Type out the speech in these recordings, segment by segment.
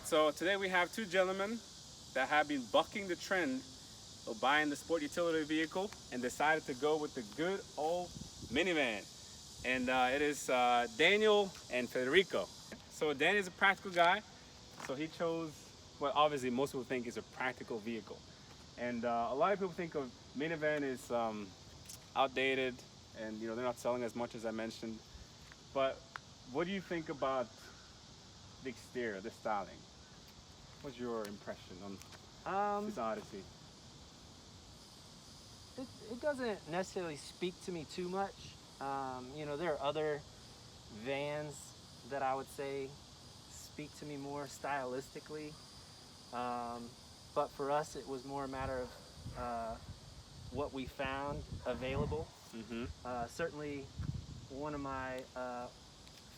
So today we have two gentlemen that have been bucking the trend of buying the sport utility vehicle and decided to go with the good old minivan. And it is Daniel and Federico. So Danny is a practical guy, so he chose what obviously most people think is a practical vehicle. And a lot of people think of minivan as outdated, and they're not selling as much as I mentioned. But what do you think about the exterior, the styling? What's your impression on this Odyssey? It doesn't necessarily speak to me too much. There are other vans that I would say speak to me more stylistically. But for us, it was more a matter of what we found available. Mm-hmm. Certainly, one of my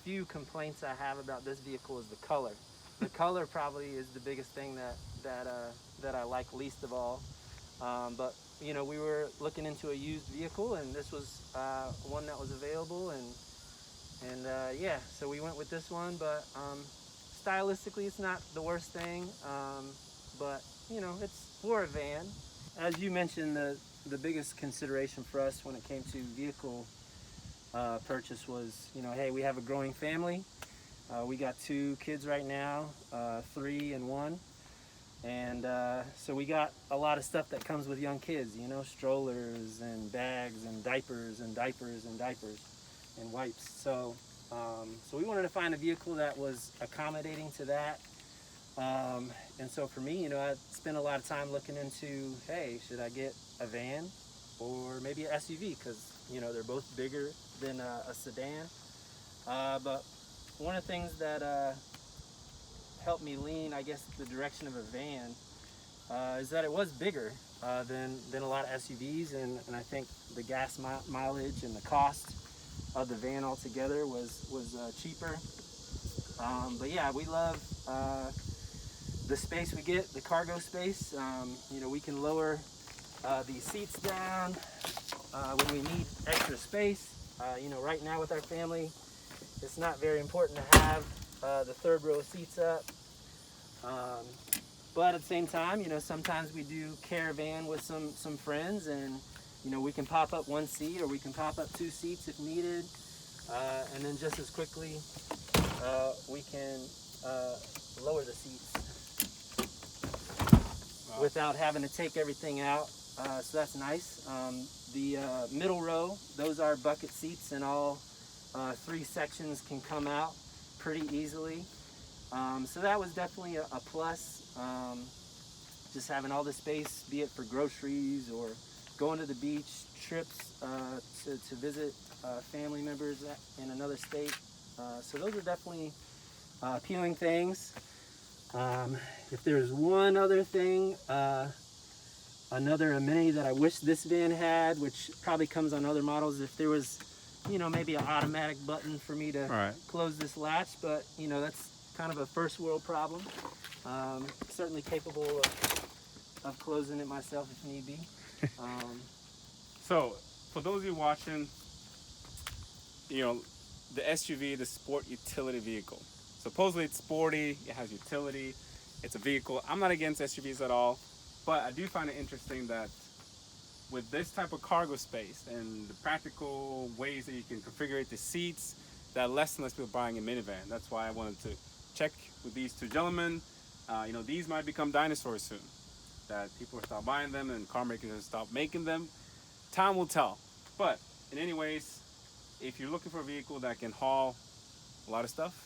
few complaints I have about this vehicle is the color. The color probably is the biggest thing that I like least of all. But we were looking into a used vehicle, and this was one that was available, and yeah, so we went with this one. But stylistically, it's not the worst thing. But it's for a van. As you mentioned, the biggest consideration for us when it came to vehicle purchase was, hey, we have a growing family. We got 2 kids right now, 3 and 1. And so we got a lot of stuff that comes with young kids, strollers and bags and diapers and diapers and diapers and wipes. So we wanted to find a vehicle that was accommodating to that. And so for me, I spent a lot of time looking into, hey, should I get a van or maybe an SUV? Because, they're both bigger than a sedan. But one of the things that helped me lean, I guess, the direction of a van is that it was bigger than a lot of SUVs, and I think the gas mileage and the cost of the van altogether was cheaper. But yeah, we love the space we get, the cargo space. We can lower these seats down when we need extra space. Right now with our family, it's not very important to have the 3rd row seats up. But at the same time, sometimes we do caravan with some friends, and we can pop up 1 seat or we can pop up 2 seats if needed, and then just as quickly we can lower the seats without having to take everything out. So that's nice. The middle row, those are bucket seats, and all 3 sections can come out pretty easily. So that was definitely a plus. Just having all the space, be it for groceries or going to the beach, trips to visit family members in another state. So those are definitely appealing things. If there's one other thing, another amenity that I wish this van had, which probably comes on other models, if there was, maybe an automatic button for me to close this latch, but that's kind of a first world problem. Certainly capable of closing it myself if need be. So for those of you watching, the SUV, the sport utility vehicle. Supposedly it's sporty, it has utility, it's a vehicle. I'm not against SUVs at all, but I do find it interesting that with this type of cargo space and the practical ways that you can configure the seats, that less and less people buying a minivan. That's why I wanted to check with these two gentlemen. These might become dinosaurs soon, that people will stop buying them and car makers will stop making them. Time will tell. But in any ways, if you're looking for a vehicle that can haul a lot of stuff,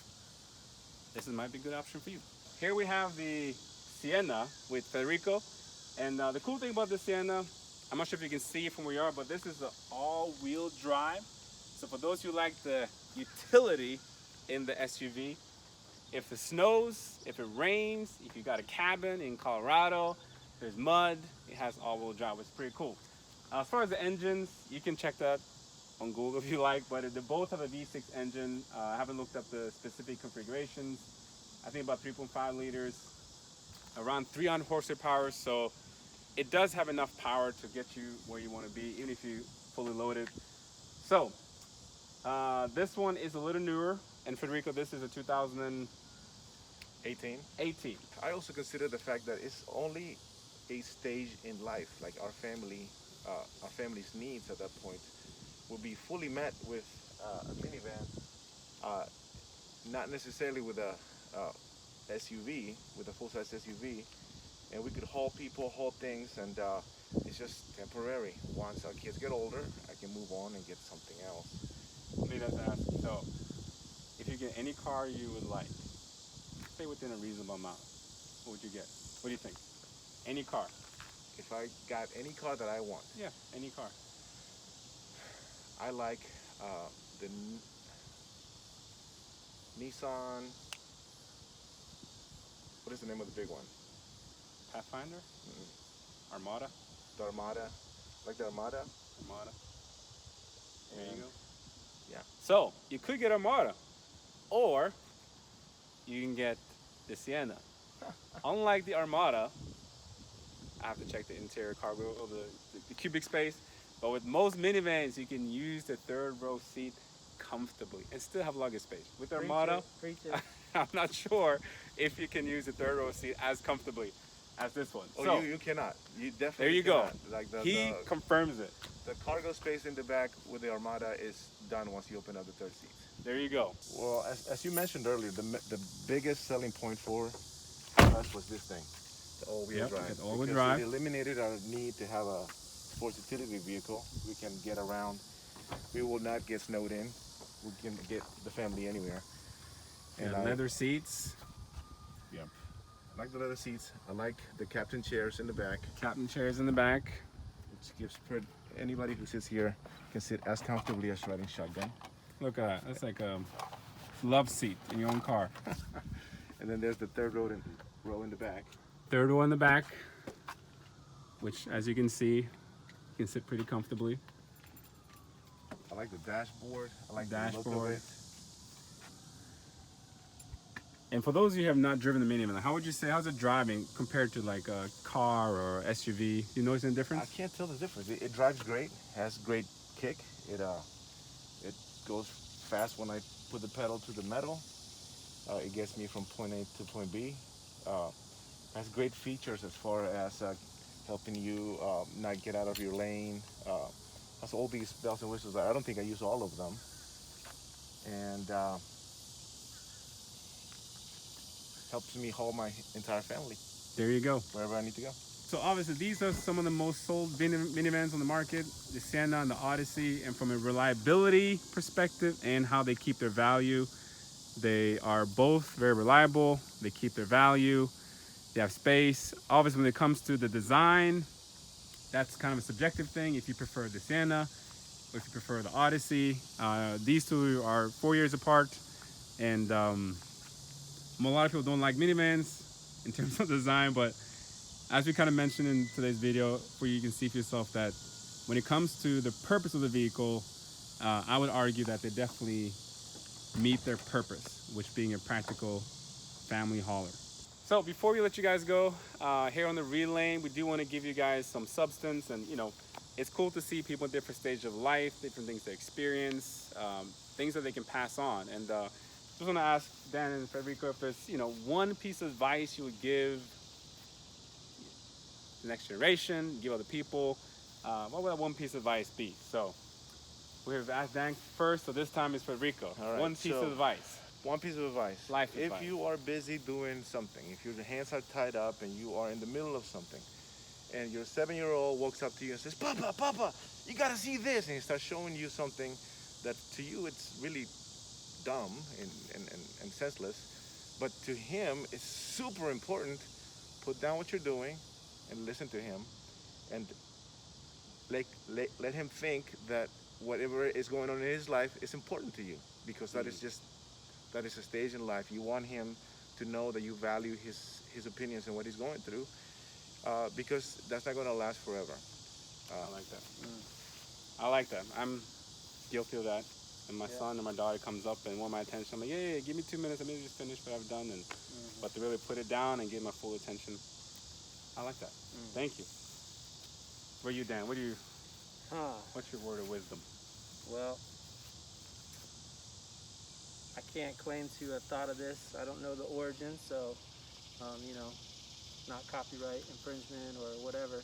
this might be a good option for you. Here we have the Sienna with Federico. And the cool thing about the Sienna, I'm not sure if you can see it from where you are, but this is the all-wheel drive. So for those who like the utility in the SUV, if it snows, if it rains, if you got a cabin in Colorado, there's mud, it has all-wheel drive. It's pretty cool. As far as the engines, you can check that on Google if you like, but they both have a V6 engine. I haven't looked up the specific configurations. I think about 3.5 liters, around 300 horsepower, so it does have enough power to get you where you want to be, even if you fully load it. So this one is a little newer, and Federico, this is a 2000. 18. 18. I also consider the fact that it's only a stage in life. Like our family's needs at that point will be fully met with a minivan, uh, not necessarily with a SUV, with a full-size SUV, and we could haul people, haul things, and it's just temporary. Once our kids get older, I can move on and get something else. Let me just ask, so if you get any car you would like, say within a reasonable amount, what would you get? What do you think? Any car? If I got any car that I want, Yeah, any car. I like the Nissan. What is the name of the big one? Pathfinder? Mm, Armada? the Armada. Like the Armada. Armada. There And you go. yeah. So you could get Armada, or you can get the Sienna. Unlike the Armada, I have to check the interior cargo of the cubic space. But with most minivans, you can use the third row seat comfortably and still have luggage space. With the Armada, Preach it. I'm not sure if you can use the third row seat as comfortably as this one. Oh, So you cannot. You definitely there you go. cannot. Like He confirms it. the cargo space in the back with the Armada is done once you open up the third seat. There you go. Well, as you mentioned earlier, the biggest selling point for us was this thing, the all-wheel Yep, drive. the all-wheel Because drive. it eliminated our need to have a sports utility vehicle. We can get around. We will not get snowed in. We can get the family anywhere. And I- leather seats, Yep. I like the leather seats. I like the captain chairs in the back, captain chairs in the back. which gives anybody who sits here can sit as comfortably as riding shotgun. Look at that. That's like a love seat in your own car. And then there's the third row in the back. Third row in the back, which, as you can see, you can sit pretty comfortably. I like the dashboard. I like the look of Dashboard. it. And for those of you who have not driven the Minivan, how would you say, how's it driving compared to like a car or SUV? You notice any I difference? can't tell the difference. It drives great. Has great kick. It goes fast when I put the pedal to the metal. It gets me from point A to point B. Has great features as far as helping you not get out of your lane. Has all these bells and whistles. I don't think I use all of them. And helps me haul my entire family There you go. wherever I need to go. So obviously these are some of the most sold minivans on the market, the Sienna and the Odyssey, and from a reliability perspective and how they keep their value, they are both very reliable. They keep their value. They have space. Obviously when it comes to the design, that's kind of a subjective thing. If you prefer the Sienna or if you prefer the Odyssey, these two are 4 years apart, and a lot of people don't like minivans in terms of design, but as we kind of mentioned in today's video, where you can see for yourself that when it comes to the purpose of the vehicle, I would argue that they definitely meet their purpose, which being a practical family hauler. So before we let you guys go, here on the Relane, we do want to give you guys some substance, and it's cool to see people in different stages of life, different things they experience, things that they can pass on. And just want to ask Dan and Federico if there's one piece of advice you would give the next generation, give other people. What would that one piece of advice be? So we've asked Dan first, so this time it's Federico. All right, One piece of advice. One piece of advice. Life if advice. you are busy doing something, if your hands are tied up and you are in the middle of something, and your 7-year-old walks up to you and says, Papa, Papa, you gotta see this, and he starts showing you something that to you it's really dumb and senseless, but to him it's super important. Put down what you're doing and listen to him, and let him think that whatever is going on in his life is important to you, because that is a stage in life. You want him to know that you value his opinions and what he's going through, because that's not going to last forever. I like that. I like that. I'm guilty of that. And my son or my daughter comes up and want my attention. I'm like, yeah, give me 2 minutes. I'm going to just finish what I've done. And but to really put it down and give my full attention, I like that. Thank you. Where you, Dan? What do you? What's your word of wisdom? Well, I can't claim to have thought of this. I don't know the origin, so you know, not copyright infringement or whatever.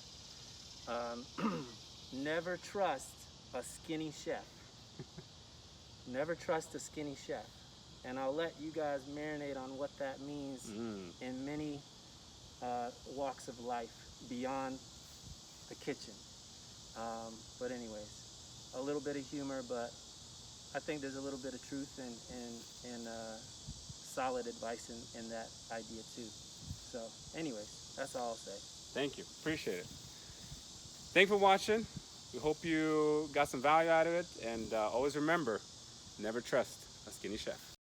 Never trust a skinny chef. Never trust a skinny chef. And I'll let you guys marinate on what that means in many walks of life beyond the kitchen. But anyways, a little bit of humor, but I think there's a little bit of truth and solid advice in that idea too. So anyways, that's all I'll say. Thank you. Appreciate it. Thanks for watching. We hope you got some value out of it. And always remember, never trust a skinny chef.